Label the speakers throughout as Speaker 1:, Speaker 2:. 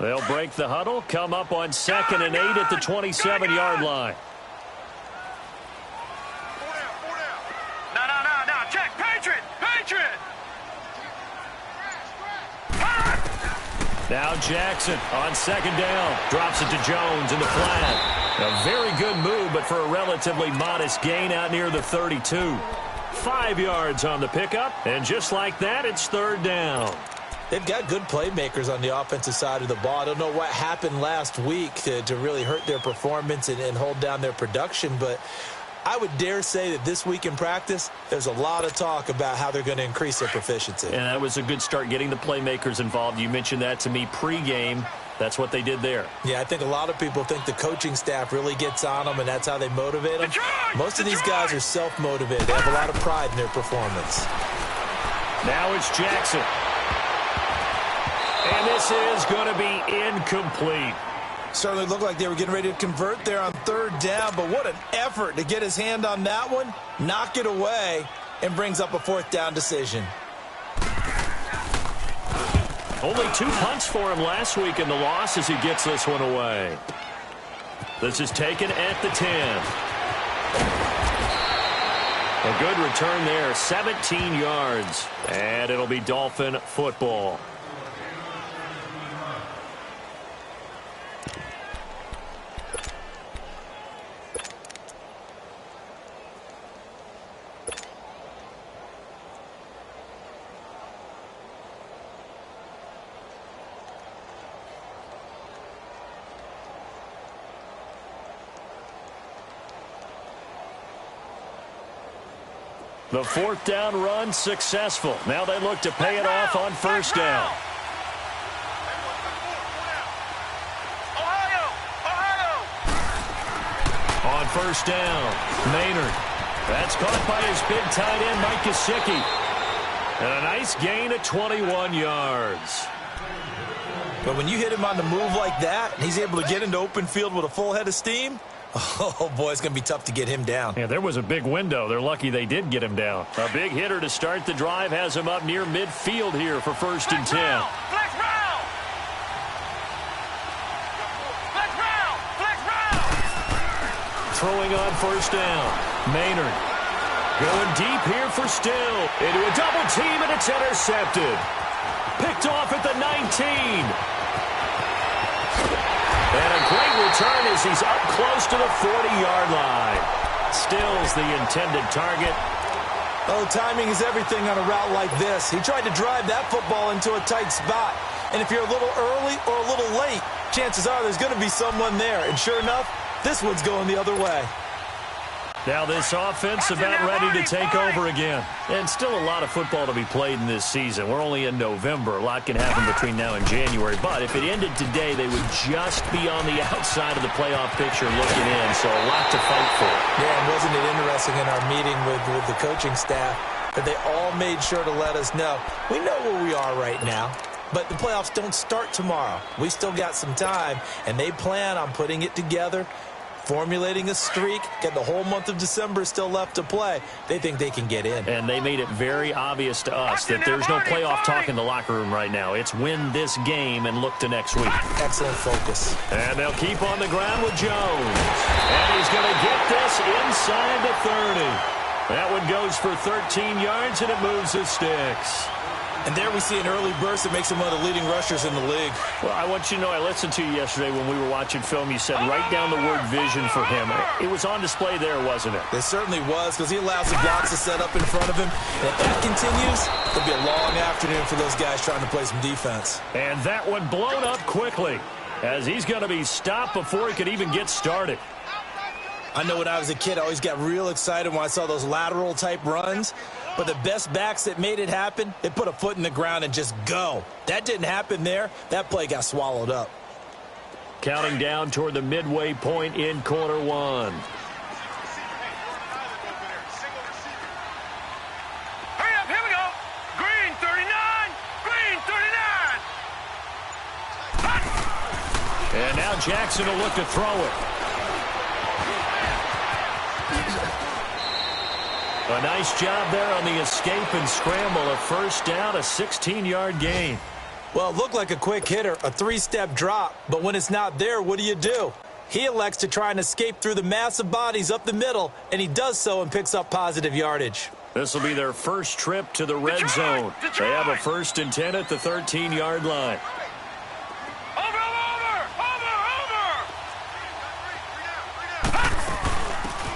Speaker 1: They'll break the huddle, come up on 2nd and 8 at the 27-yard line.
Speaker 2: No, check, Patriot!
Speaker 1: Now Jackson on 2nd down. Drops it to Jones in the flat. A very good move, but for a relatively modest gain out near the 32. 5 yards on the pickup, and just like that, it's 3rd down.
Speaker 3: They've got good playmakers on the offensive side of the ball. I don't know what happened last week to really hurt their performance and hold down their production, but I would dare say that this week in practice, there's a lot of talk about how they're going to increase their proficiency.
Speaker 1: And that was a good start, getting the playmakers involved. You mentioned that to me pregame. That's what they did there.
Speaker 3: Yeah, I think a lot of people think the coaching staff really gets on them, and that's how they motivate them. Most of these guys are self-motivated. They have a lot of pride in their performance.
Speaker 1: Now it's Jackson. And this is going to be incomplete.
Speaker 3: Certainly looked like they were getting ready to convert there on 3rd down, but what an effort to get his hand on that one, knock it away, and brings up a 4th down decision.
Speaker 1: Only 2 punts for him last week in the loss as he gets this one away. This is taken at the 10. A good return there, 17 yards. And it'll be Dolphin football. The 4th down run successful. Now they look to pay it off on 1st down. On 1st down, Maynard. That's caught by his big tight end, Mike Gesicki. And a nice gain of 21 yards.
Speaker 3: But when you hit him on the move like that, and he's able to get into open field with a full head of steam, oh, boy, it's going to be tough to get him down.
Speaker 1: Yeah, there was a big window. They're lucky they did get him down. A big hitter to start the drive has him up near midfield here for 1st and 10.
Speaker 2: Flex round!
Speaker 1: Throwing on 1st down. Maynard going deep here for Still. Into a double team, and it's intercepted. Picked off at the 19. And a great return as he's up close to the 40-yard line. Still's the intended target.
Speaker 3: Oh, timing is everything on a route like this. He tried to drive that football into a tight spot. And if you're a little early or a little late, chances are there's going to be someone there. And sure enough, this one's going the other way.
Speaker 1: Now this offense about ready to take over again. And still a lot of football to be played in this season. We're only in November. A lot can happen between now and January. But if it ended today, they would just be on the outside of the playoff picture looking in. So a lot to fight for.
Speaker 3: Yeah, and wasn't it interesting in our meeting with the coaching staff that they all made sure to let us know, we know where we are right now. But the playoffs don't start tomorrow. We still got some time, and they plan on putting it together, formulating a streak, get the whole month of December still left to play. They think they can get in.
Speaker 1: And they made it very obvious to us that there's no playoff talk in the locker room right now. It's win this game and look to next week.
Speaker 3: Excellent focus.
Speaker 1: And they'll keep on the ground with Jones. And he's going to get this inside the 30. That one goes for 13 yards, and it moves the sticks.
Speaker 3: And there we see an early burst that makes him one of the leading rushers in the league.
Speaker 1: Well, I want you to know, I listened to you yesterday when we were watching film. You said write down the word vision for him. It was on display there, wasn't it?
Speaker 3: It certainly was, because he allows the blocks to set up in front of him. And if that continues, it'll be a long afternoon for those guys trying to play some defense.
Speaker 1: And that one blown up quickly, as he's going to be stopped before he could even get started.
Speaker 3: I know when I was a kid, I always got real excited when I saw those lateral-type runs. But the best backs that made it happen, they put a foot in the ground and just go. That didn't happen there. That play got swallowed up.
Speaker 1: Counting down toward the midway point in quarter one.
Speaker 2: Hurry up, here we go. Green 39, green 39.
Speaker 1: And now Jackson will look to throw it. A nice job there on the escape and scramble. A 1st down, a 16-yard gain.
Speaker 3: Well, it looked like a quick hitter, a three-step drop, but when it's not there, what do? He elects to try and escape through the massive bodies up the middle, and he does so and picks up positive yardage.
Speaker 1: This will be their first trip to the red zone. They have a 1st and 10 at the 13-yard line.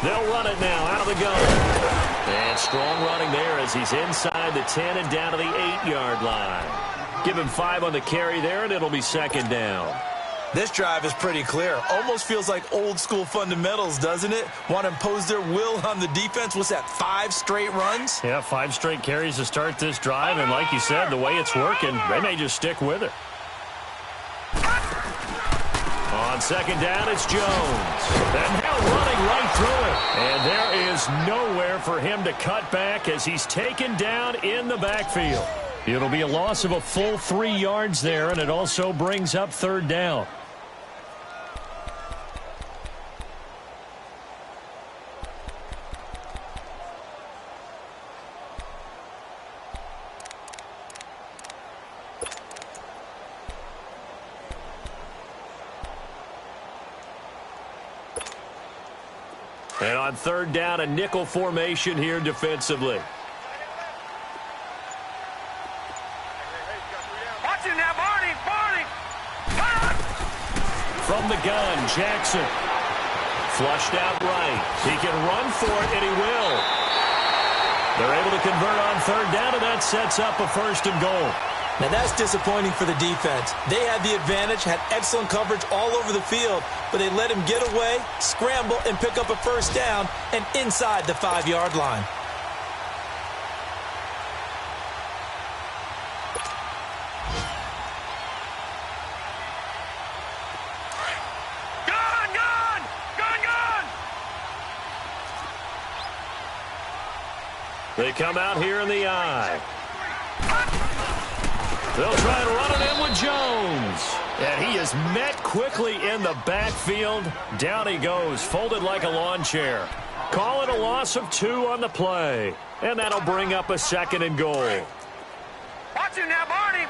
Speaker 1: They'll run it now out of the gun. And strong running there as he's inside the 10 and down to the 8-yard line. Give him 5 on the carry there, and it'll be 2nd down.
Speaker 3: This drive is pretty clear. Almost feels like old-school fundamentals, doesn't it? Want to impose their will on the defense. What's that, 5 straight runs?
Speaker 1: Yeah, 5 straight carries to start this drive, and like you said, the way it's working, they may just stick with it. On 2nd down, it's Jones. And now running right through it. And there is nowhere for him to cut back as he's taken down in the backfield. It'll be a loss of a full 3 yards there, and it also brings up 3rd down. And on 3rd down, a nickel formation here defensively.
Speaker 2: Watch it now, Barney!
Speaker 1: From the gun, Jackson. Flushed out right. He can run for it, and he will. They're able to convert on 3rd down, and that sets up a 1st and goal.
Speaker 3: Now, that's disappointing for the defense. They had the advantage, had excellent coverage all over the field, but they let him get away, scramble, and pick up a 1st down and inside the 5-yard line.
Speaker 2: Gun!
Speaker 1: They come out here in the eye. They'll try to run it in with Jones. And he is met quickly in the backfield. Down he goes, folded like a lawn chair. Call it a loss of 2 on the play. And that'll bring up a 2nd and goal.
Speaker 2: Watch it now, Barney!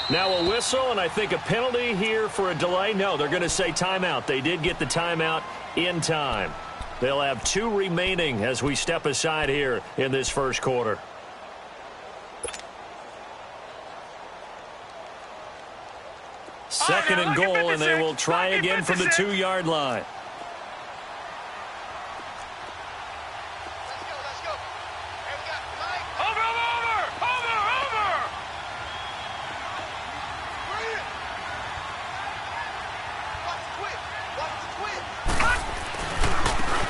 Speaker 1: Now a whistle, and I think a penalty here for a delay. No, they're going to say timeout. They did get the timeout in time. They'll have 2 remaining as we step aside here in this 1st quarter. Second and goal, and they will try again from the 2-yard line.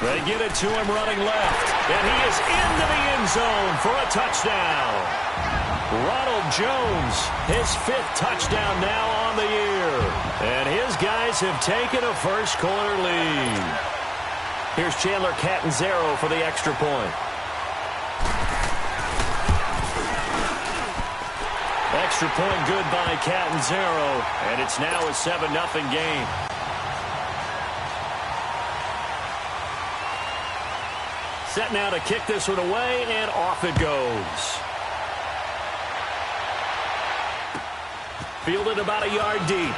Speaker 1: They get it to him running left, and he is into the end zone for a touchdown. Ronald Jones, his 5th touchdown now on the year. And his guys have taken a 1st quarter lead. Here's Chandler Catanzaro for the extra point. Extra point good by Catanzaro, and it's now a 7-0 game. Set now to kick this one away, and off it goes. Fielded about a yard deep.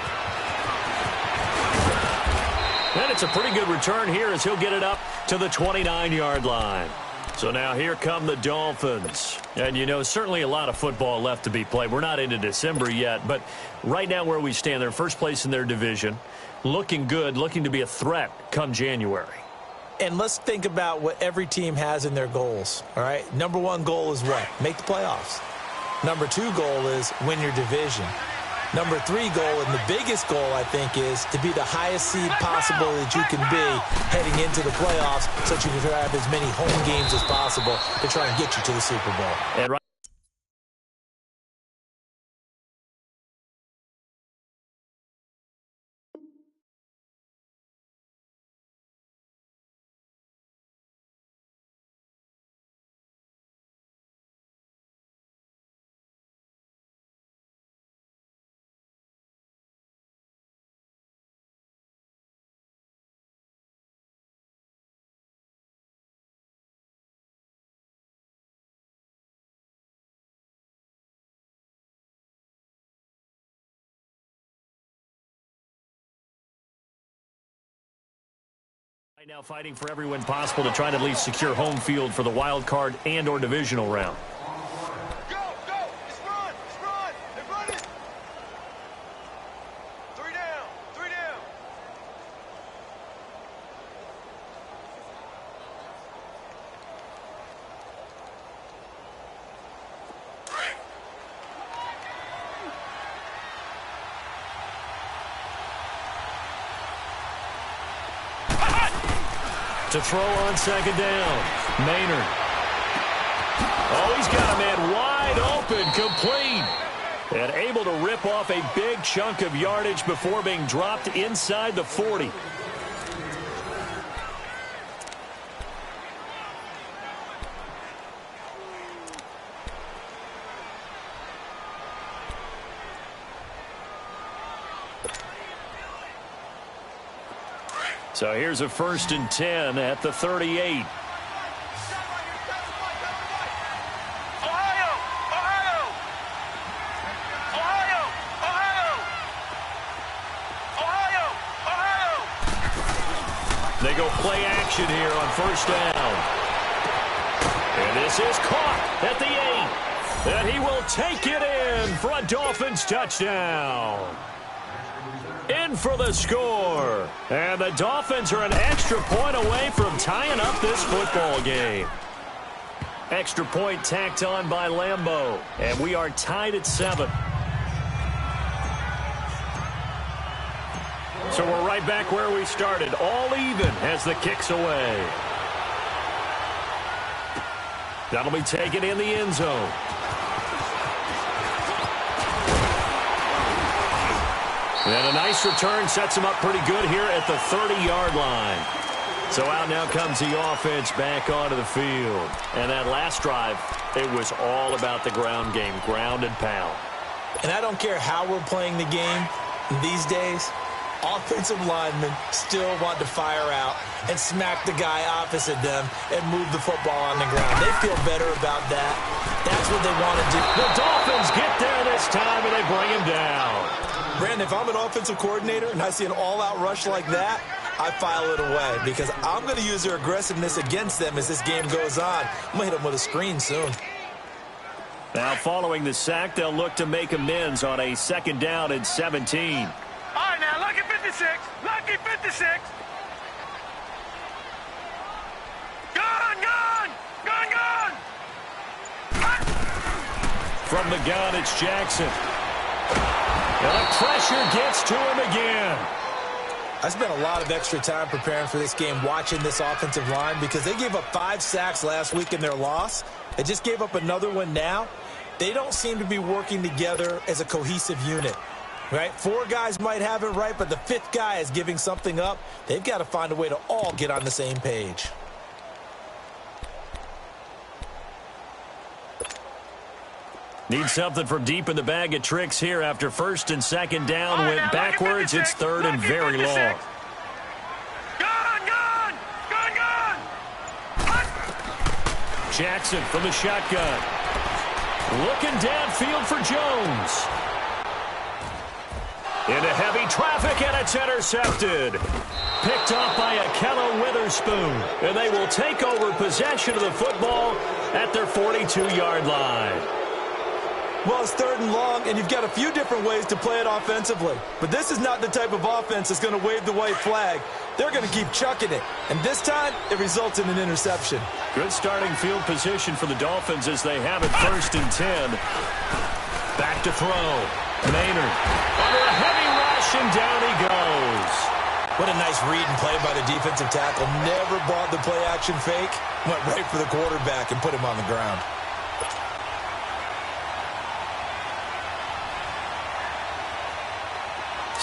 Speaker 1: And it's a pretty good return here as he'll get it up to the 29-yard line. So now here come the Dolphins. And, you know, certainly a lot of football left to be played. We're not into December yet, but right now where we stand, they're first place in their division. Looking good, looking to be a threat come January.
Speaker 3: And let's think about what every team has in their goals, all right? Number 1 goal is what? Make the playoffs. Number 2 goal is win your division. Number 3 goal, and the biggest goal, I think, is to be the highest seed possible that you can be heading into the playoffs so that you can have as many home games as possible to try and get you to the Super Bowl.
Speaker 1: And right Right now fighting for every win possible to try to at least secure home field for the wild card and or divisional round.
Speaker 2: Go, go! Let's run! Let's run! They're running! 3 down! 3 down!
Speaker 1: To throw on second down. Maynard. Oh, he's got a man wide open, complete. And able to rip off a big chunk of yardage before being dropped inside the 40. So here's a 1st and 10 at the 38.
Speaker 2: Ohio! Ohio! Ohio! Ohio! Ohio! Ohio!
Speaker 1: They go play action here on 1st down. And this is caught at the 8. And he will take it in for a Dolphins touchdown. In for the score. And the Dolphins are an extra point away from tying up this football game. Extra point tacked on by Lambeau. And we are tied at 7. So we're right back where we started. All even as the kick's away. That'll be taken in the end zone. And a nice return sets him up pretty good here at the 30-yard line. So out now comes the offense back onto the field. And that last drive, it was all about the ground game, ground and pound.
Speaker 3: And I don't care how we're playing the game these days, offensive linemen still want to fire out and smack the guy opposite them and move the football on the ground. They feel better about that. That's what they want to do.
Speaker 1: The Dolphins get there this time, and they bring him down.
Speaker 3: Brandon, if I'm an offensive coordinator and I see an all-out rush like that, I file it away because I'm going to use their aggressiveness against them as this game goes on. I'm going to hit them with a screen soon.
Speaker 1: Now, following the sack, they'll look to make amends on a 2nd down and 17.
Speaker 2: All right, now, lucky 56. Lucky 56. Gun, gun! Gun, gun!
Speaker 1: From the gun, it's Jackson. And the pressure gets to him again.
Speaker 3: I spent a lot of extra time preparing for this game, watching this offensive line, because they gave up 5 sacks last week in their loss. They just gave up another one now. They don't seem to be working together as a cohesive unit, right? 4 guys might have it right, but the 5th guy is giving something up. They've got to find a way to all get on the same page.
Speaker 1: Need something from deep in the bag of tricks here after 1st and 2nd down. Went backwards. It's 3rd and very long.
Speaker 2: Gun, gun! Gun, gun!
Speaker 1: Jackson from the shotgun. Looking downfield for Jones. Into heavy traffic, and it's intercepted. Picked off by Akello Witherspoon. And they will take over possession of the football at their 42-yard line.
Speaker 3: Well, it's 3rd and long, and you've got a few different ways to play it offensively. But this is not the type of offense that's going to wave the white flag. They're going to keep chucking it. And this time, it results in an interception.
Speaker 1: Good starting field position for the Dolphins as they have it 1st and 10. Back to throw. Maynard under a heavy rush, and down he goes.
Speaker 3: What a nice read and play by the defensive tackle. Never bought the play-action fake. Went right for the quarterback and put him on the ground.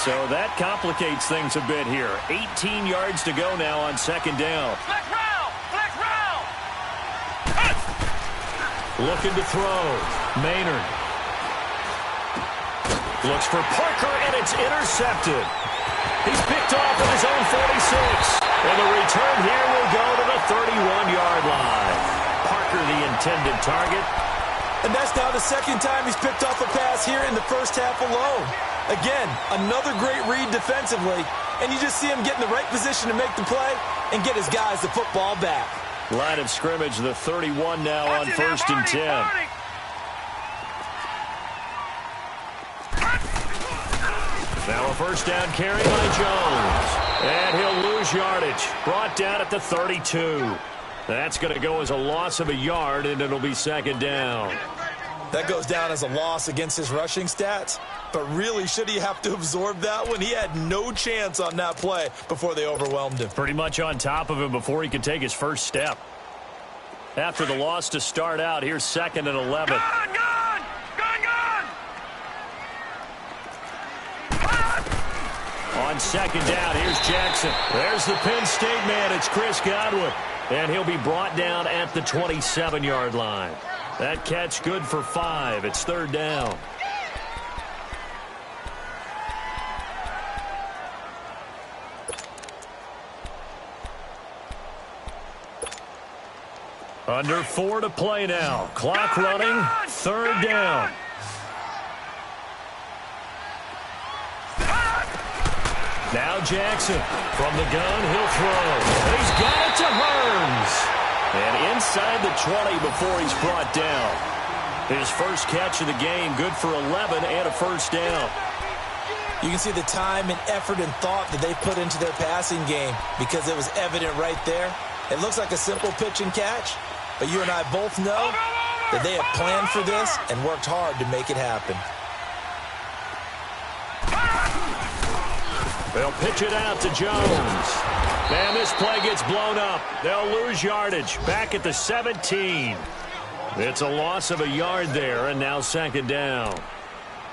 Speaker 1: So that complicates things a bit here. 18 yards to go now on 2nd down.
Speaker 2: Flex round! Flex round!
Speaker 1: Looking to throw. Maynard. Looks for Parker, and it's intercepted. He's picked off at his own 46. And the return here will go to the 31-yard line. Parker, the intended target.
Speaker 3: And that's now the 2nd time he's picked off a pass here in the 1st half alone. Again, another great read defensively, and you just see him get in the right position to make the play and get his guys the football back.
Speaker 1: Line of scrimmage, the 31 now on 1st and 10. Now a first down carry by Jones. And he'll lose yardage. Brought down at the 32. That's going to go as a loss of a yard, and it'll be 2nd down.
Speaker 3: That goes down as a loss against his rushing stats. But really, should he have to absorb that one? He had no chance on that play before they overwhelmed him.
Speaker 1: Pretty much on top of him before he could take his first step. After the loss to start out, here's 2nd and 11. On 2nd down, here's Jackson. There's the Penn State man. It's Chris Godwin. And he'll be brought down at the 27-yard line. That catch good for 5. It's 3rd down. Under 4 to play now. Clock running. 3rd down. Now Jackson from the gun. He'll throw. He's got it to Hearns. And inside the 20 before he's brought down. His first catch of the game, good for 11 and a first down.
Speaker 3: You can see the time and effort and thought that they put into their passing game because it was evident right there. It looks like a simple pitch and catch, but you and I both know that they have planned for this and worked hard to make it happen.
Speaker 1: They'll pitch it out to Jones. And this play gets blown up. They'll lose yardage. Back at the 17. It's a loss of a yard there, and now 2nd down.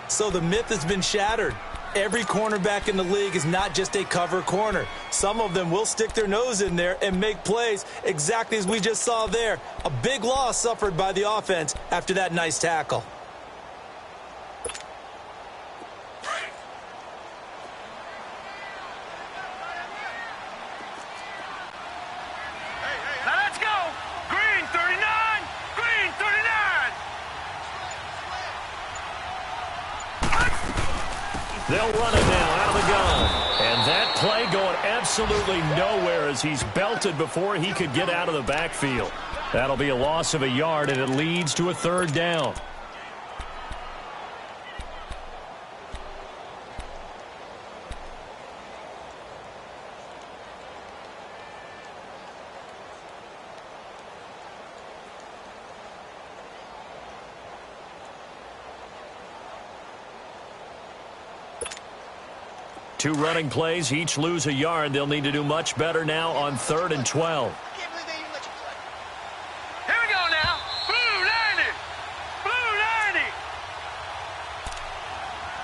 Speaker 3: So the myth has been shattered. Every cornerback in the league is not just a cover corner. Some of them will stick their nose in there and make plays exactly as we just saw there. A big loss suffered by the offense after that nice tackle.
Speaker 1: They'll run it now out of the gun. And that play going absolutely nowhere as he's belted before he could get out of the backfield. That'll be a loss of a yard, and it leads to a 3rd down. Two running plays, each lose a yard. They'll need to do much better now on 3rd and 12.
Speaker 2: Here we go now. Blue 90. Blue 90.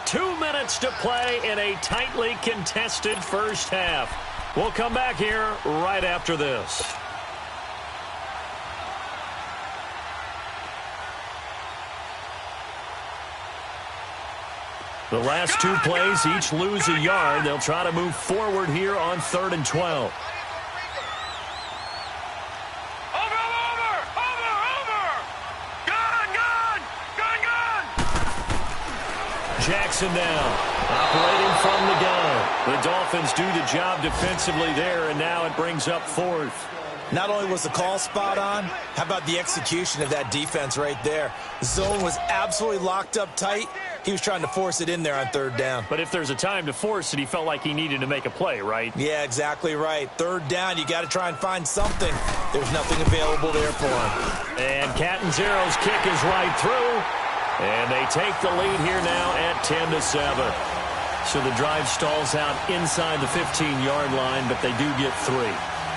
Speaker 1: 2 minutes to play in a tightly contested first half. We'll come back here right after this. The last 2 plays, each lose a yard. They'll try to move forward here on 3rd and 12.
Speaker 2: Over. Gun.
Speaker 1: Jackson down, operating from the gun. The Dolphins do the job defensively there, and now it brings up 4th.
Speaker 3: Not only was the call spot on, how about the execution of that defense right there? Zone was absolutely locked up tight. He was trying to force it in there on 3rd down.
Speaker 1: But if there's a time to force it, he felt like he needed to make a play, right?
Speaker 3: Yeah, exactly right. 3rd down, you got to try and find something. There's nothing available there for him.
Speaker 1: And Catanzaro's kick is right through. And they take the lead here now at 10-7. So the drive stalls out inside the 15-yard line, but they do get 3.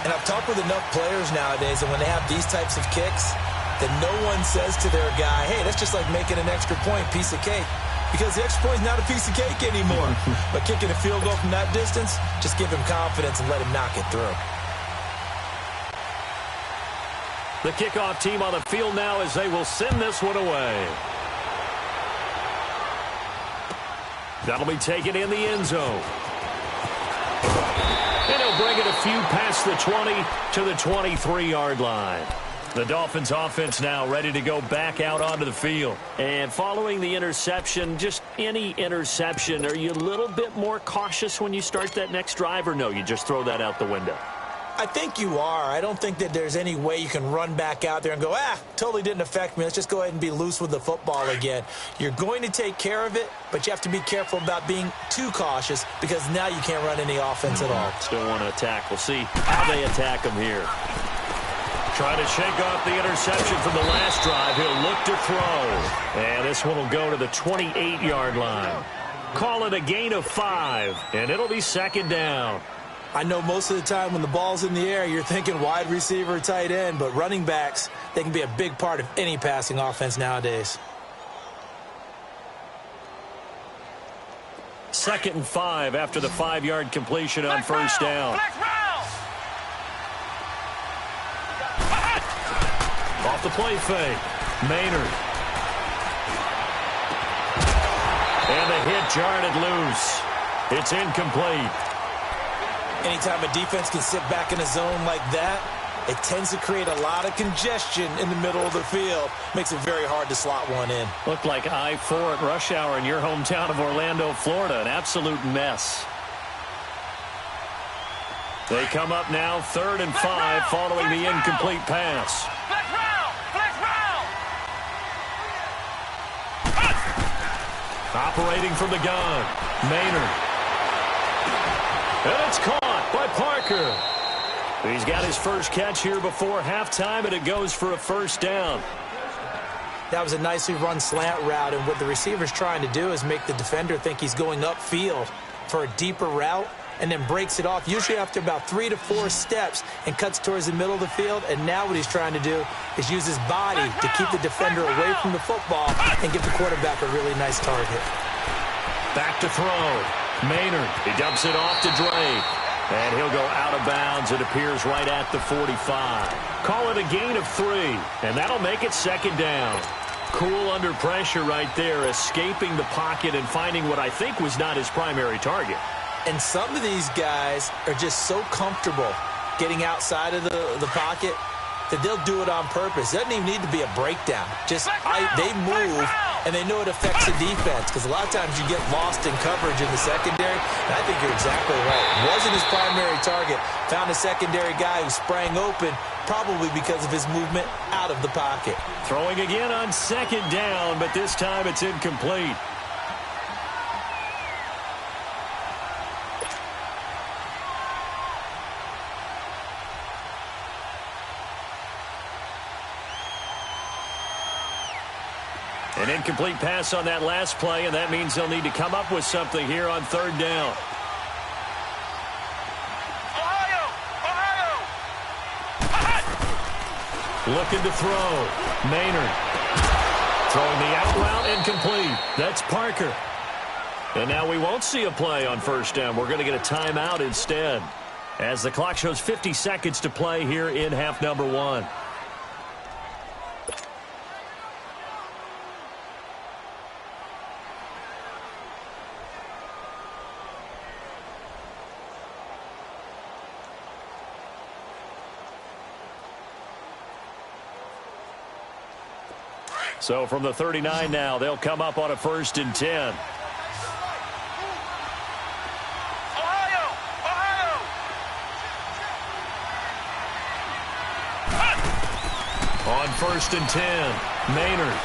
Speaker 3: And I've talked with enough players nowadays, and when they have these types of kicks, that no one says to their guy, hey, that's just like making an extra point, piece of cake. Because the extra point is not a piece of cake anymore. But kicking a field goal from that distance, just give him confidence and let him knock it through.
Speaker 1: The kickoff team on the field now as they will send this one away. That'll be taken in the end zone. And he'll bring it a few past the 20 to the 23-yard line. The Dolphins offense now ready to go back out onto the field. And following the interception, just any interception, are you a little bit more cautious when you start that next drive, or no, you just throw that out the window?
Speaker 3: I think you are. I don't think that there's any way you can run back out there and go, totally didn't affect me. Let's just go ahead and be loose with the football again. You're going to take care of it, but you have to be careful about being too cautious because now you can't run any offense at all.
Speaker 1: Still want to attack. We'll see how they attack them here. Trying to shake off the interception from the last drive. He'll look to throw. And this one will go to the 28-yard line. Call it a gain of 5, and it'll be second down.
Speaker 3: I know most of the time when the ball's in the air, you're thinking wide receiver, tight end, but running backs, they can be a big part of any passing offense nowadays.
Speaker 1: 2nd and 5 after the 5-yard completion on first down. Off the play fake. Maynard. And the hit jarred it loose. It's incomplete.
Speaker 3: Anytime a defense can sit back in a zone like that, it tends to create a lot of congestion in the middle of the field. Makes it very hard to slot one in.
Speaker 1: Looked like I-4 at rush hour in your hometown of Orlando, Florida. An absolute mess. They come up now 3rd and 5 following the incomplete pass. Operating from the gun, Maynard. And it's caught by Parker. He's got his first catch here before halftime, and it goes for a first down.
Speaker 3: That was a nicely run slant route, and what the receiver's trying to do is make the defender think he's going upfield for a deeper route, and then breaks it off, usually after about 3 to 4 steps, and cuts towards the middle of the field. And now what he's trying to do is use his body to keep the defender away from the football and give the quarterback a really nice target.
Speaker 1: Back to throw. Maynard, he dumps it off to Drake. And he'll go out of bounds. It appears right at the 45. Call it a gain of 3, and that'll make it second down. Cool under pressure right there, escaping the pocket and finding what I think was not his primary target.
Speaker 3: And some of these guys are just so comfortable getting outside of the pocket that they'll do it on purpose. It doesn't even need to be a breakdown. They move, and they know it affects the defense, because a lot of times you get lost in coverage in the secondary, and I think you're exactly right. Wasn't his primary target. Found a secondary guy who sprang open, probably because of his movement out of the pocket.
Speaker 1: Throwing again on second down, but this time it's incomplete. An incomplete pass on that last play, and that means they'll need to come up with something here on 3rd down. Looking to throw. Maynard. Throwing the out route, incomplete. That's Parker. And now we won't see a play on first down. We're going to get a timeout instead, as the clock shows 50 seconds to play here in half number 1. So from the 39 now, they'll come up on a 1st and 10. On 1st and 10, Maynard.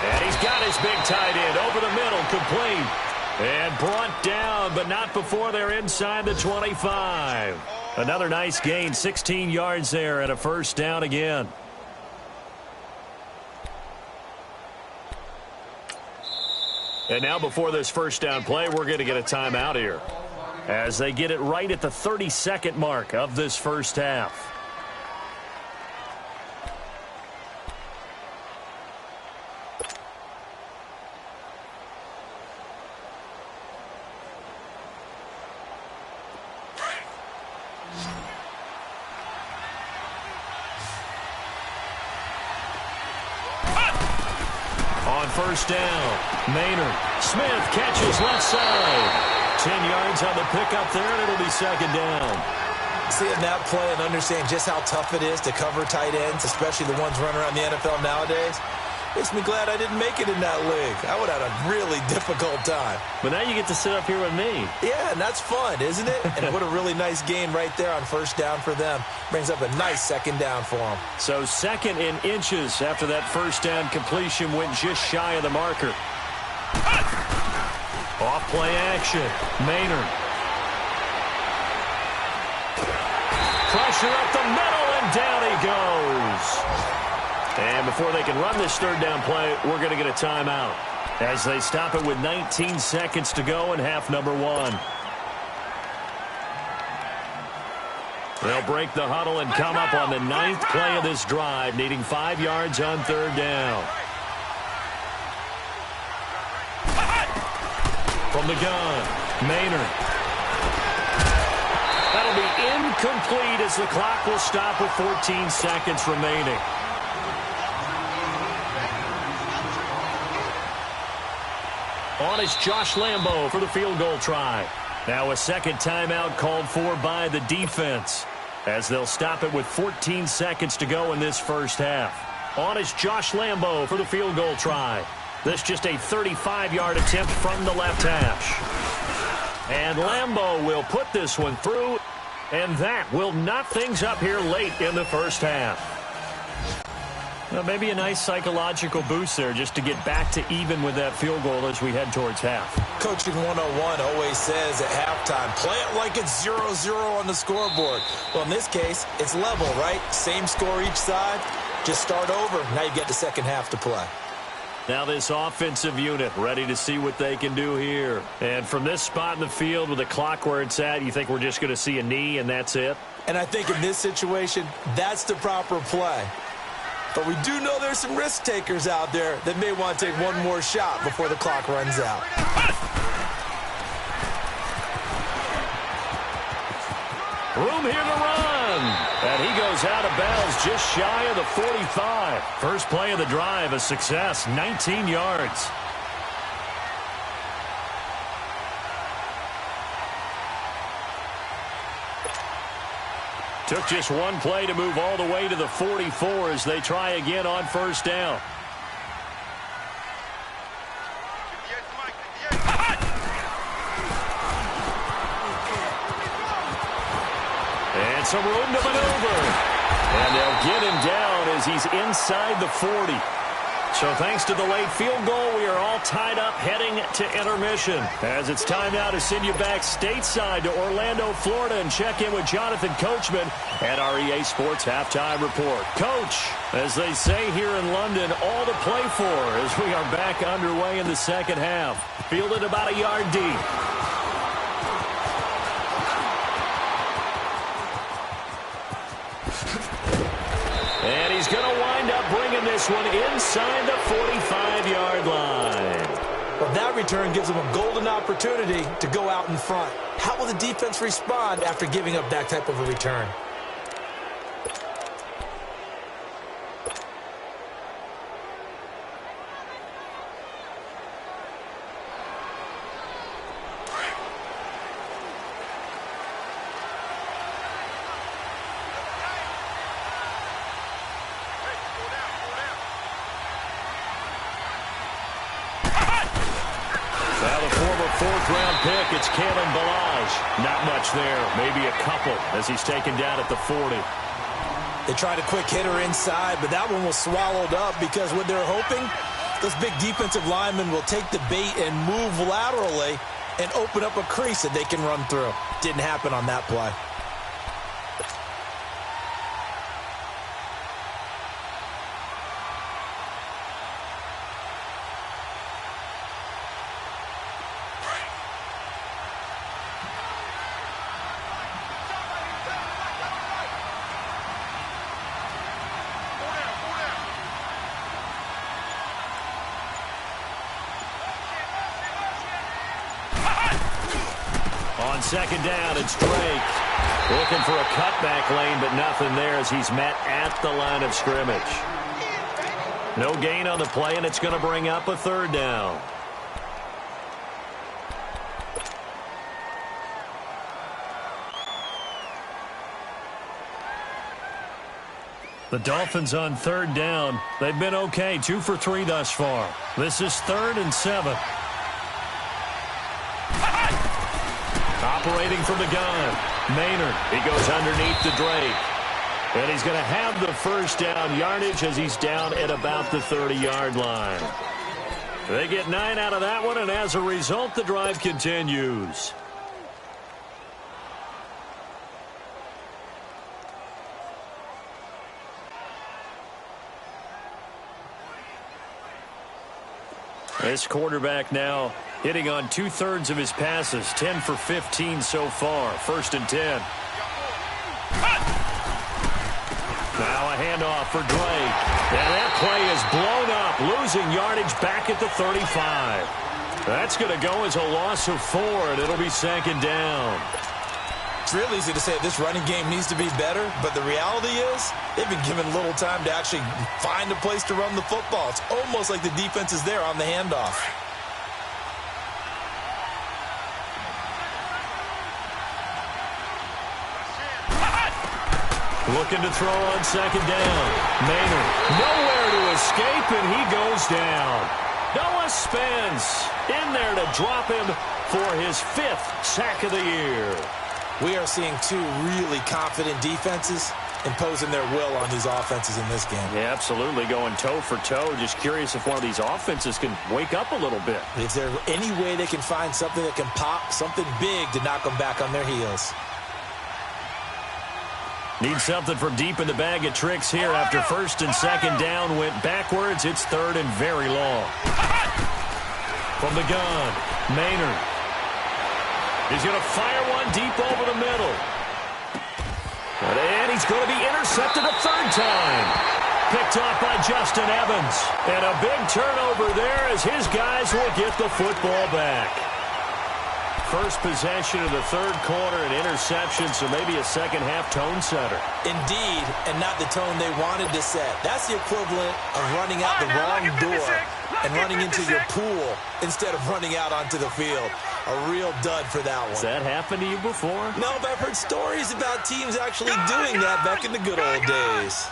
Speaker 1: And he's got his big tight end over the middle, complete. And brought down, but not before they're inside the 25. Another nice gain, 16 yards there, and a first down again. And now before this first down play, we're going to get a timeout here, as they get it right at the 32nd mark of this first half. On first down, Maynard. Smith catches left side. 10 yards on the pickup there, and it'll be second down.
Speaker 3: Seeing that play and understanding just how tough it is to cover tight ends, especially the ones running around the NFL nowadays, makes me glad I didn't make it in that league. I would have had a really difficult time.
Speaker 1: But now you get to sit up here with me.
Speaker 3: Yeah, and that's fun, isn't it? And what a really nice gain right there on first down for them. Brings up a nice second down for them.
Speaker 1: So second in inches after that first down completion went just shy of the marker. Off play action. Maynard. Pressure up the middle, and down he goes. And before they can run this third down play, we're going to get a timeout as they stop it with 19 seconds to go in half number one. They'll break the huddle and come up on the 9th play of this drive, needing 5 yards on third down. From the gun, Maynard. That'll be incomplete as the clock will stop with 14 seconds remaining. On is Josh Lambo for the field goal try. Now a second timeout called for by the defense as they'll stop it with 14 seconds to go in this first half. On is Josh Lambo for the field goal try. This just a 35-yard attempt from the left hash. And Lambo will put this one through, and that will knot things up here late in the first half. Well, maybe a nice psychological boost there just to get back to even with that field goal as we head towards half.
Speaker 3: Coaching 101 always says at halftime, play it like it's 0-0 on the scoreboard. Well, in this case, it's level, right? Same score each side. Just start over. Now you get the second half to play.
Speaker 1: Now this offensive unit ready to see what they can do here. And from this spot in the field with the clock where it's at, you think we're just going to see a knee and that's it?
Speaker 3: And I think in this situation, that's the proper play. But we do know there's some risk takers out there that may want to take one more shot before the clock runs out.
Speaker 1: Room here to run. And he goes out of bounds just shy of the 45. First play of the drive, a success, 19 yards. Took just one play to move all the way to the 44 as they try again on first down. And some room to maneuver. And they'll get him down as he's inside the 40. So thanks to the late field goal, we are all tied up heading to intermission. As it's time now to send you back stateside to Orlando, Florida, and check in with Jonathan Coachman at our EA Sports Halftime Report. Coach, as they say here in London, all to play for as we are back underway in the second half. Fielded about a yard deep. And he's going to wind up bringing this one inside the 45-yard line.
Speaker 3: Well, that return gives them a golden opportunity to go out in front. How will the defense respond after giving up that type of a return?
Speaker 1: It's Kalen Ballage. Not much there. Maybe a couple as he's taken down at the 40.
Speaker 3: They tried a quick hitter inside, but that one was swallowed up because what they're hoping, those big defensive linemen will take the bait and move laterally and open up a crease that they can run through. Didn't happen on that play.
Speaker 1: On second down, it's Drake. Looking for a cutback lane, but nothing there as he's met at the line of scrimmage. No gain on the play, and it's going to bring up a third down. The Dolphins on third down. They've been okay, 2 for 3 thus far. This is 3rd and 7. Operating from the gun. Maynard. He goes underneath to Drake. And he's going to have the first down yardage as he's down at about the 30-yard line. They get 9 out of that one, and as a result, the drive continues. This quarterback now hitting on 2/3 of his passes, 10 for 15 so far. 1st and 10. Now a handoff for Drake. And that play is blown up, losing yardage back at the 35. That's going to go as a loss of 4, and it'll be 2nd down.
Speaker 3: It's real easy to say this running game needs to be better, but the reality is they've been given little time to actually find a place to run the football. It's almost like the defense is there on the handoff.
Speaker 1: Looking to throw on 2nd down. Maynard nowhere to escape, and he goes down. Noah Spence in there to drop him for his 5th sack of the year.
Speaker 3: We are seeing 2 really confident defenses imposing their will on these offenses in this game.
Speaker 1: Yeah, absolutely, going toe for toe. Just curious if one of these offenses can wake up a little bit.
Speaker 3: Is there any way they can find something that can pop, something big to knock them back on their heels?
Speaker 1: Need something from deep in the bag of tricks here after 1st and 2nd down went backwards. It's 3rd and very long. From the gun, Maynard. He's going to fire one deep over the middle. And he's going to be intercepted a 3rd time. Picked off by Justin Evans. And a big turnover there as his guys will get the football back. First possession of the 3rd quarter, an interception, so maybe a second-half tone setter.
Speaker 3: Indeed, and not the tone they wanted to set. That's the equivalent of running out the wrong door and running into your pool instead of running out onto the field. A real dud for that one.
Speaker 1: Has that happened to you before?
Speaker 3: No, but I've heard stories about teams actually doing that back in the good old days.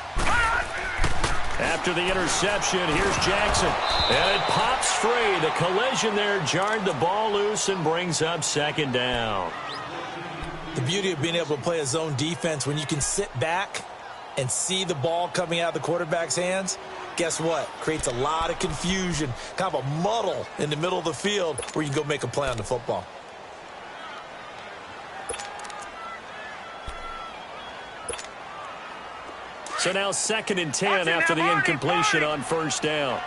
Speaker 1: After the interception, here's Jackson. And it pops free. The collision there jarred the ball loose and brings up 2nd down.
Speaker 3: The beauty of being able to play a zone defense when you can sit back and see the ball coming out of the quarterback's hands, guess what? Creates a lot of confusion, kind of a muddle in the middle of the field where you can go make a play on the football.
Speaker 1: So now 2nd and 10 after the incompletion on 1st down.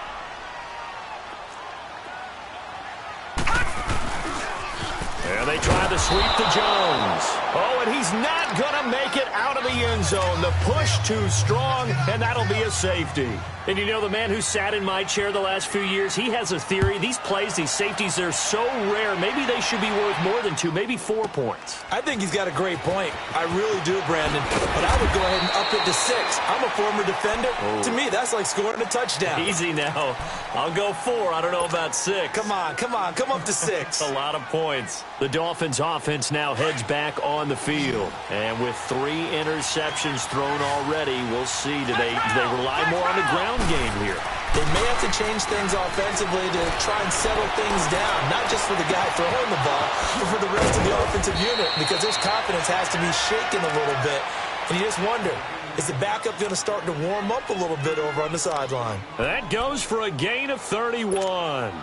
Speaker 1: And they try to sweep to Jones. Oh, and he's not going to make it out of the end zone. The push too strong, and that'll be a safety. And you know, the man who sat in my chair the last few years, he has a theory. These plays, these safeties, they're so rare. Maybe they should be worth more than 2, maybe 4 points.
Speaker 3: I think he's got a great point. I really do, Brandon. But I would go ahead and up it to 6. I'm a former defender. Oh. To me, that's like scoring a touchdown.
Speaker 1: Easy now. I'll go 4. I don't know about 6.
Speaker 3: Come on. Come up to 6.
Speaker 1: A lot of points. The Dolphins offense now heads back on the field. And with 3 interceptions thrown already, we'll see. Do they rely more on the ground game here?
Speaker 3: They may have to change things offensively to try and settle things down, not just for the guy throwing the ball, but for the rest of the offensive unit, because his confidence has to be shaken a little bit. And you just wonder, is the backup going to start to warm up a little bit over on the sideline?
Speaker 1: That goes for a gain of 31.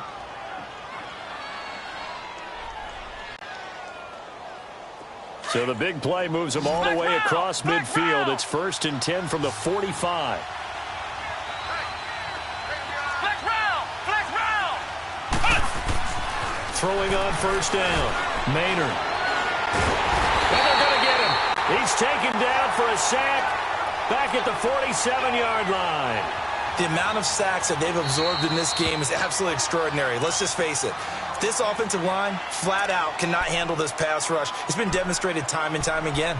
Speaker 1: So the big play moves them all the way across midfield. It's 1st and 10 from the 45. Throwing on 1st down. Maynard. And they're going to get him. He's taken down for a sack back at the 47-yard line.
Speaker 3: The amount of sacks that they've absorbed in this game is absolutely extraordinary. Let's just face it. This offensive line, flat out, cannot handle this pass rush. It's been demonstrated time and time again.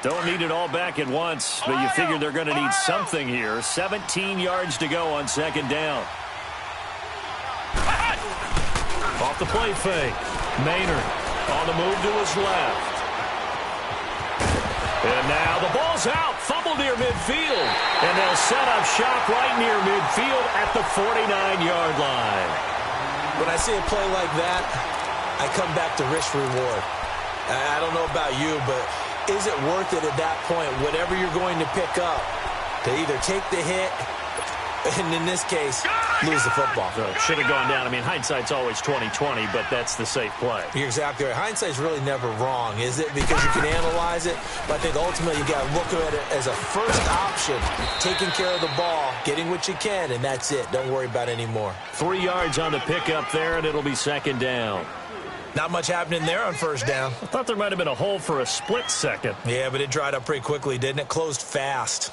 Speaker 1: Don't need it all back at once, but you figure they're going to need something here. 17 yards to go on 2nd down. Off the play fake. Maynard on the move to his left. And now the ball's out. Fumble near midfield. And they'll set up shop right near midfield at the 49-yard line.
Speaker 3: When I see a play like that, I come back to risk reward. I don't know about you, but is it worth it at that point, whatever you're going to pick up, to either take the hit and, in this case, lose the football?
Speaker 1: So it should have gone down. I mean, hindsight's always 20/20, but that's the safe play.
Speaker 3: You're exactly right. Hindsight's really never wrong, is it? Because you can analyze it, but I think ultimately you got to look at it as a first option, taking care of the ball, getting what you can, and that's it. Don't worry about any more.
Speaker 1: 3 yards on the pickup there, and it'll be second down.
Speaker 3: Not much happening there on first down.
Speaker 1: I thought there might have been a hole for a split second.
Speaker 3: Yeah, but it dried up pretty quickly, didn't it? Closed fast.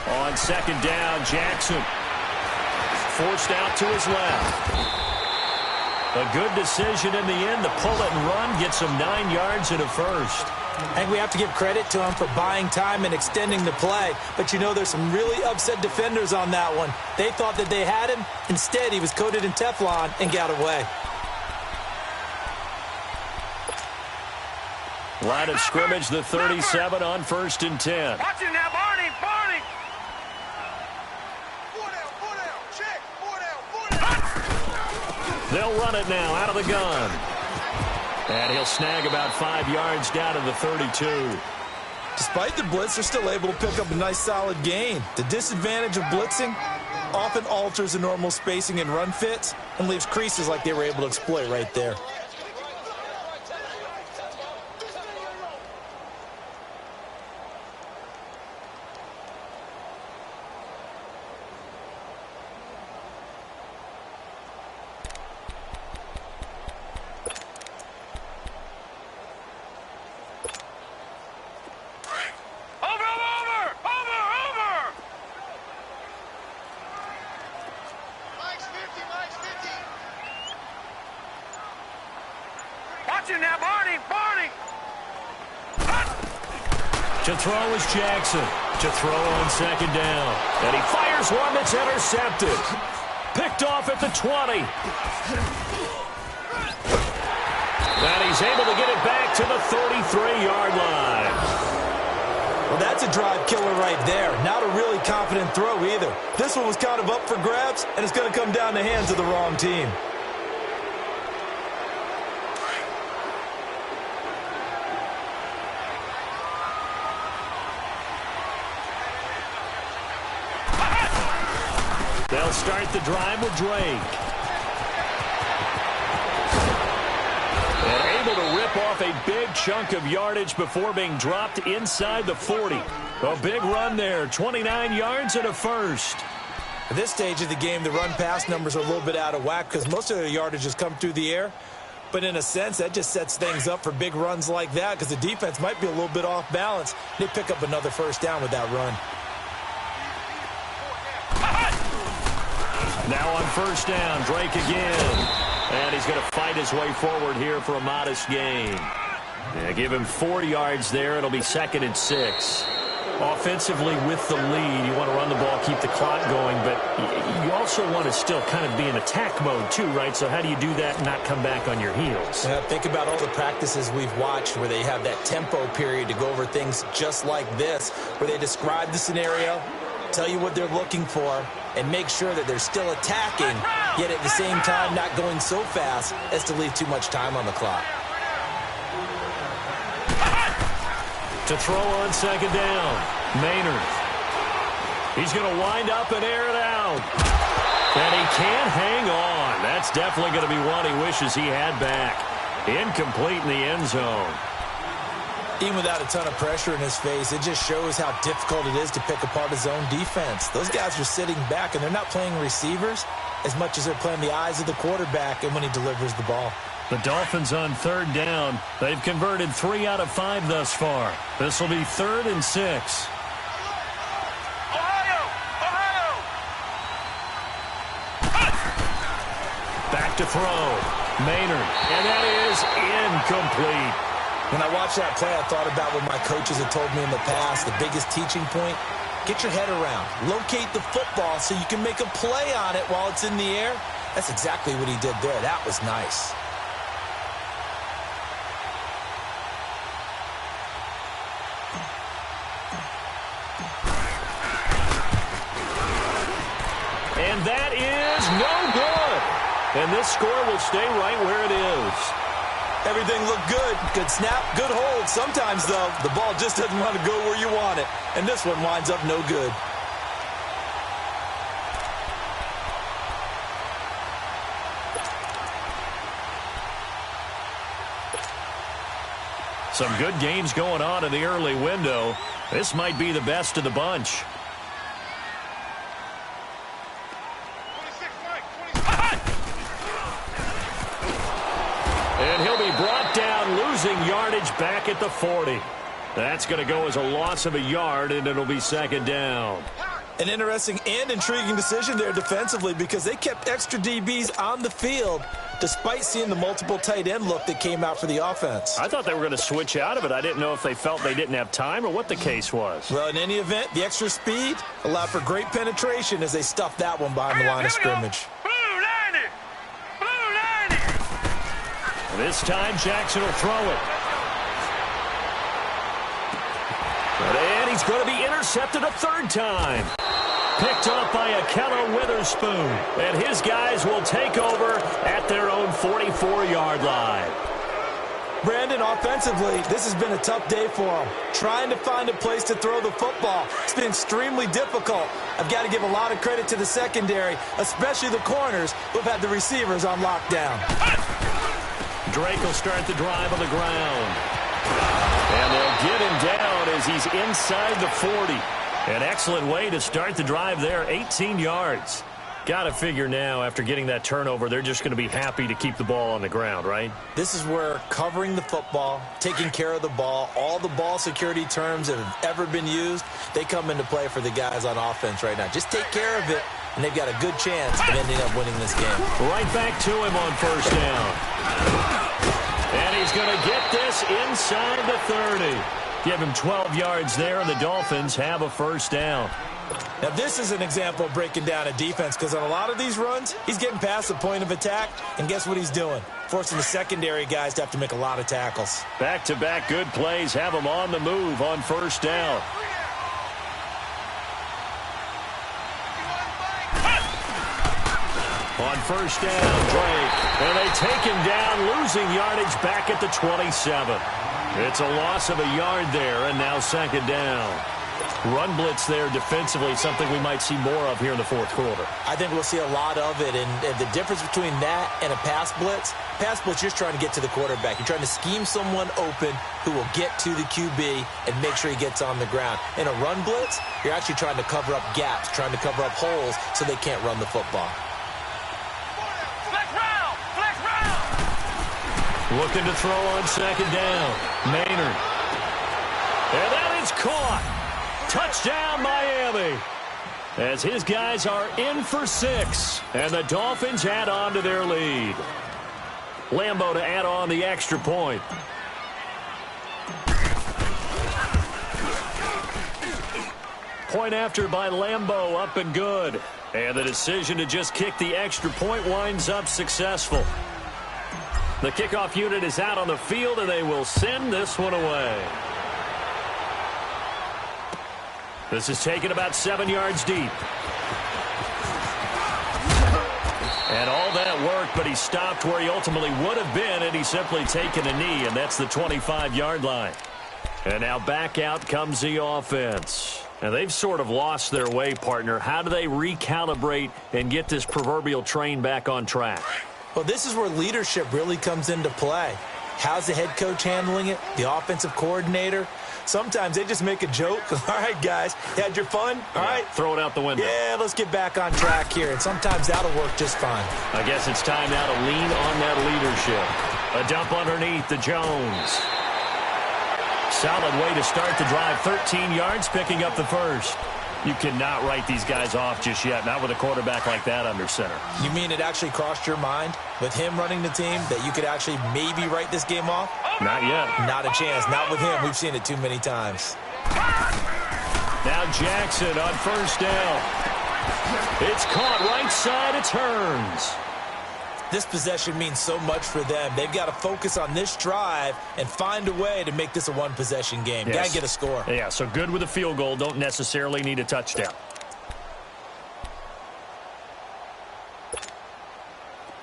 Speaker 1: On second down, Jackson forced out to his left. A good decision in the end to pull it and run, gets him 9 yards and a first.
Speaker 3: I think we have to give credit to him for buying time and extending the play. But, you know, there's some really upset defenders on that one. They thought that they had him. Instead, he was coated in Teflon and got away.
Speaker 1: Line of scrimmage, the 37 on 1st and 10.
Speaker 2: Watch it now, Barney, Barney.
Speaker 1: They'll run it now out of the gun. And he'll snag about 5 yards down to the 32.
Speaker 3: Despite the blitz, they're still able to pick up a nice solid gain. The disadvantage of blitzing often alters the normal spacing and run fits and leaves creases like they were able to exploit right there.
Speaker 2: Now, Barney, Barney.
Speaker 1: To throw is Jackson. To throw on second down. And he fires one that's intercepted. Picked off at the 20. And he's able to get it back to the 33-yard line.
Speaker 3: Well, that's a drive killer right there. Not a really confident throw either. This one was kind of up for grabs, and it's going to come down the hands of the wrong team.
Speaker 1: They'll start the drive with Drake. And able to rip off a big chunk of yardage before being dropped inside the 40. A big run there, 29 yards and a first.
Speaker 3: At this stage of the game, the run-pass numbers are a little bit out of whack because most of their yardage has come through the air. But in a sense, that just sets things up for big runs like that because the defense might be a little bit off balance. They pick up another first down with that run.
Speaker 1: Now on first down, Drake again. And he's going to fight his way forward here for a modest gain. Yeah, give him 4 yards there. It'll be 2nd and 6. Offensively with the lead, you want to run the ball, keep the clock going, but you also want to still kind of be in attack mode too, right? So how do you do that and not come back on your heels?
Speaker 3: Think about all the practices we've watched where they have that tempo period to go over things just like this, where they describe the scenario, tell you what they're looking for, and make sure that they're still attacking, yet at the same time not going so fast as to leave too much time on the clock.
Speaker 1: To throw on second down, Maynard. He's going to wind up and air it out. And he can't hang on. That's definitely going to be one he wishes he had back. Incomplete in the end zone.
Speaker 3: Even without a ton of pressure in his face, it just shows how difficult it is to pick apart his own defense. Those guys are sitting back, and they're not playing receivers as much as they're playing the eyes of the quarterback and when he delivers the ball.
Speaker 1: The Dolphins on third down. They've converted 3 out of 5 thus far. This will be 3rd and 6.
Speaker 2: Ohio! Ohio!
Speaker 1: Back to throw. Maynard, and that is incomplete.
Speaker 3: When I watched that play, I thought about what my coaches had told me in the past. The biggest teaching point, get your head around. Locate the football so you can make a play on it while it's in the air. That's exactly what he did there. That was nice.
Speaker 1: And that is no good. And this score will stay right where it is.
Speaker 3: Everything looked good. Good snap, good hold. Sometimes, though, the ball just doesn't want to go where you want it. And this one winds up no good.
Speaker 1: Some good games going on in the early window. This might be the best of the bunch. And he'll be brought down, losing yardage back at the 40. That's going to go as a loss of a yard, and it'll be second down.
Speaker 3: An interesting and intriguing decision there defensively because they kept extra DBs on the field despite seeing the multiple tight end look that came out for the offense.
Speaker 1: I thought they were going to switch out of it. I didn't know if they felt they didn't have time or what the case was.
Speaker 3: Well, in any event, the extra speed allowed for great penetration as they stuffed that one behind the line of scrimmage.
Speaker 1: This time, Jackson will throw it. And he's going to be intercepted a third time. Picked off by Akello Witherspoon. And his guys will take over at their own 44-yard line.
Speaker 3: Brandon, offensively, this has been a tough day for them. Trying to find a place to throw the football. It's been extremely difficult. I've got to give a lot of credit to the secondary, especially the corners who've had the receivers on lockdown.
Speaker 1: Drake will start the drive on the ground. And they'll get him down as he's inside the 40. An excellent way to start the drive there, 18 yards. Got to figure now, after getting that turnover, they're just going to be happy to keep the ball on the ground, right?
Speaker 3: This is where covering the football, taking care of the ball, all the ball security terms that have ever been used, they come into play for the guys on offense right now. Just take care of it, and they've got a good chance of ending up winning this game.
Speaker 1: Right back to him on first down. And he's going to get this inside the 30. Give him 12 yards there, and the Dolphins have a first down.
Speaker 3: Now, this is an example of breaking down a defense because on a lot of these runs, he's getting past the point of attack, and guess what he's doing? Forcing the secondary guys to have to make a lot of tackles.
Speaker 1: Back-to-back good plays have him on the move on first down. On first down, Drake. And they take him down, losing yardage back at the 27. It's a loss of a yard there, and now second down. Run blitz there defensively, something we might see more of here in the fourth quarter.
Speaker 3: I think we'll see a lot of it, and the difference between that and a pass blitz, you're just trying to get to the quarterback. You're trying to scheme someone open who will get to the QB and make sure he gets on the ground. In a run blitz, you're actually trying to cover up gaps, trying to cover up holes so they can't run the football.
Speaker 1: Looking to throw on second down. Maynard. And that is caught. Touchdown, Miami. As his guys are in for 6. And the Dolphins add on to their lead. Lambo to add on the extra point. Point after by Lambo, up and good. And the decision to just kick the extra point winds up successful. The kickoff unit is out on the field, and they will send this one away. This is taken about 7 yards deep. And all that work, but he stopped where he ultimately would have been, and he's simply taken a knee, and that's the 25-yard line. And now back out comes the offense. Now, they've sort of lost their way, partner. How do they recalibrate and get this proverbial train back on track?
Speaker 3: Well, this is where leadership really comes into play. How's the head coach handling it? The offensive coordinator? Sometimes they just make a joke. All right, guys, you had your fun? All right.
Speaker 1: Throw it out the window.
Speaker 3: Yeah, let's get back on track here. And sometimes that'll work just fine.
Speaker 1: I guess it's time now to lean on that leadership. A dump underneath to Jones. Solid way to start the drive. 13 yards, picking up the first. You cannot write these guys off just yet, not with a quarterback like that under center.
Speaker 3: You mean it actually crossed your mind with him running the team that you could actually maybe write this game off?
Speaker 1: Not yet.
Speaker 3: Not a chance. Not with him. We've seen it too many times.
Speaker 1: Now Jackson on first down. It's caught right side. It turns.
Speaker 3: This possession means so much for them. They've got to focus on this drive and find a way to make this a one-possession game.
Speaker 1: Yes.
Speaker 3: Got to get a score.
Speaker 1: Yeah, so good with a field goal. Don't necessarily need a touchdown.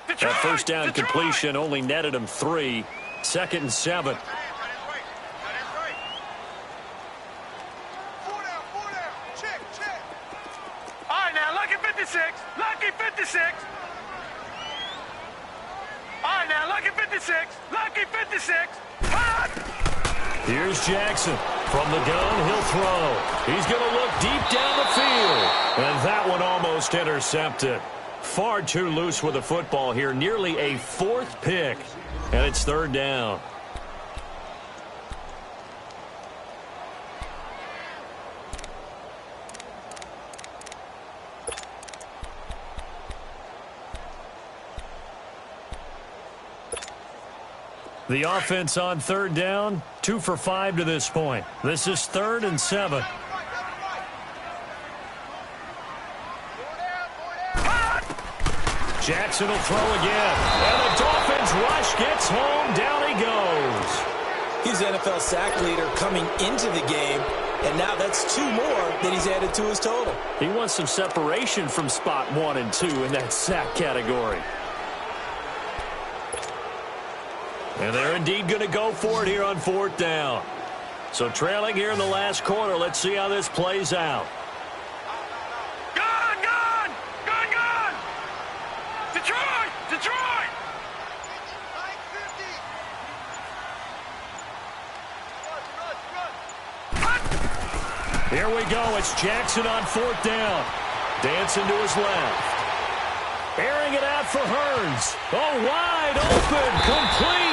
Speaker 1: That first down completion only netted him 3. 2nd and 7.
Speaker 2: All right, now, lucky 56. Lucky 56. All right, now, lucky 56. Lucky 56. Hot!
Speaker 1: Here's Jackson. From the gun, he'll throw. He's going to look deep down the field. And that one almost intercepted. Far too loose with the football here. Nearly a 4th pick. And it's 3rd down. The offense on 3rd down, 2 for 5 to this point. This is 3rd and 7. Jackson will throw again. And the Dolphins rush gets home. Down he goes.
Speaker 3: He's NFL sack leader coming into the game, and now that's 2 more that he's added to his total.
Speaker 1: He wants some separation from spot 1 and 2 in that sack category. And they're indeed going to go for it here on 4th down. So trailing here in the last quarter. Let's see how this plays out.
Speaker 2: Gun, gun! Gun, gun! Detroit! Detroit!
Speaker 1: Here we go. It's Jackson on 4th down. Dancing to his left. Airing it out for Hearns. Oh, wide open. Complete.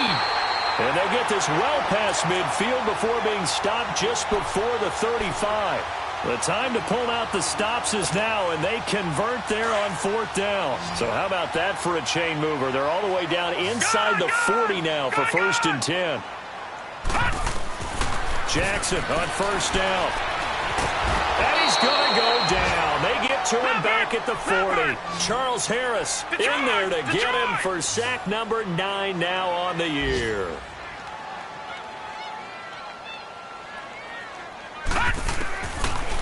Speaker 1: And they get this well past midfield before being stopped just before the 35. The time to pull out the stops is now, and they convert there on 4th down. So how about that for a chain mover? They're all the way down inside the 40 now for 1st and 10. Jackson on 1st down. And he's going to go down. They get to him back at the 40. Charles Harris in there to get him for sack number 9 now on the year.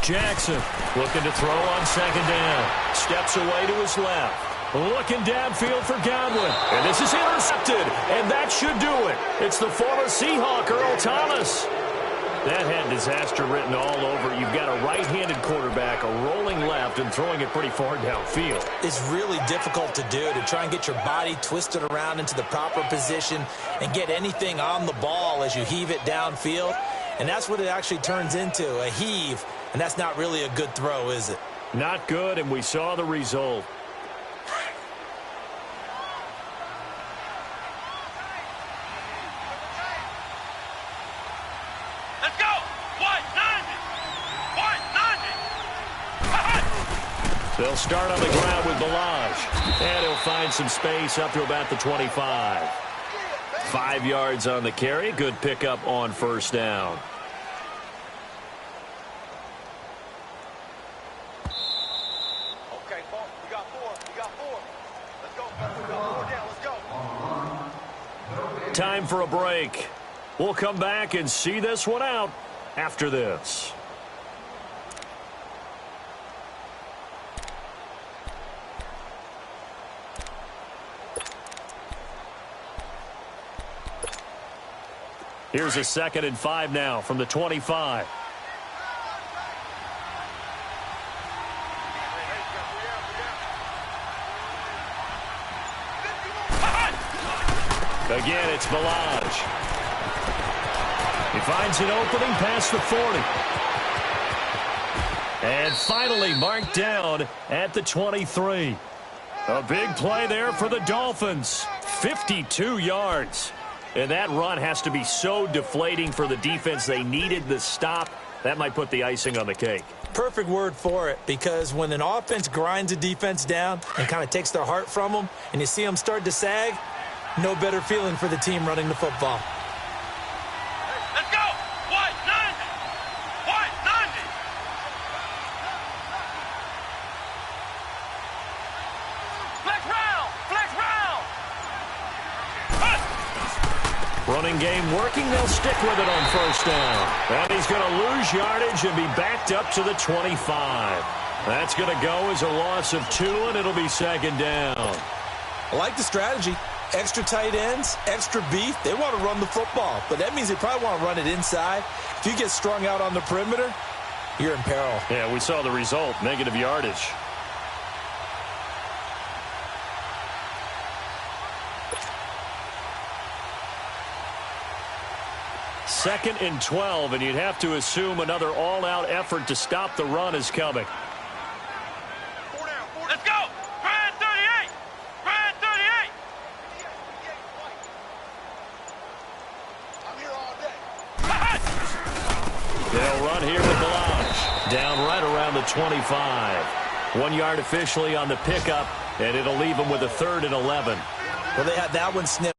Speaker 1: Jackson looking to throw on 2nd down. Steps away to his left. Looking downfield for Godwin. And this is intercepted. And that should do it. It's the former Seahawk, Earl Thomas. That had disaster written all over. You've got a right-handed quarterback, a rolling left, and throwing it pretty far downfield.
Speaker 3: It's really difficult to do, to try and get your body twisted around into the proper position and get anything on the ball as you heave it downfield. And that's what it actually turns into, a heave. And that's not really a good throw, is it?
Speaker 1: Not good, and we saw the result.
Speaker 2: Let's go! 190! 190!
Speaker 1: They'll start on the ground with Balaj. And he'll find some space up to about the 25. 5 yards on the carry. Good pickup on 1st down.
Speaker 2: Okay, we got 4. We got 4. Let's go. We got 4 down. Let's go.
Speaker 1: Time for a break. We'll come back and see this one out after this. Here's a 2nd and 5 now from the 25. Again, it's Balaj. He finds an opening past the 40. And finally marked down at the 23. A big play there for the Dolphins. 52 yards. And that run has to be so deflating for the defense. They needed the stop. That might put the icing on the cake.
Speaker 3: Perfect word for it, because when an offense grinds a defense down and kind of takes their heart from them, and you see them start to sag, no better feeling for the team running the football.
Speaker 2: Let's go! White 90! White 90! Flex round! Flex round!
Speaker 1: Running game working. They'll stick with it on first down. And he's going to lose yardage and be backed up to the 25. That's going to go as a loss of 2, and it'll be second down.
Speaker 3: I like the strategy. Extra tight ends, extra beef. They want to run the football, but that means they probably want to run it inside. If you get strung out on the perimeter, you're in peril.
Speaker 1: Yeah, we saw the result, negative yardage. Second and 12, and you'd have to assume another all-out effort to stop the run is coming.
Speaker 2: 4 down, 4 down. Let's go! Brand 38! Brand 38! I'm here all day.
Speaker 1: They'll run here with Blanche. Down right around the 25. 1 yard officially on the pickup, and it'll leave them with a 3rd and 11.
Speaker 3: Well, they had that one snipped.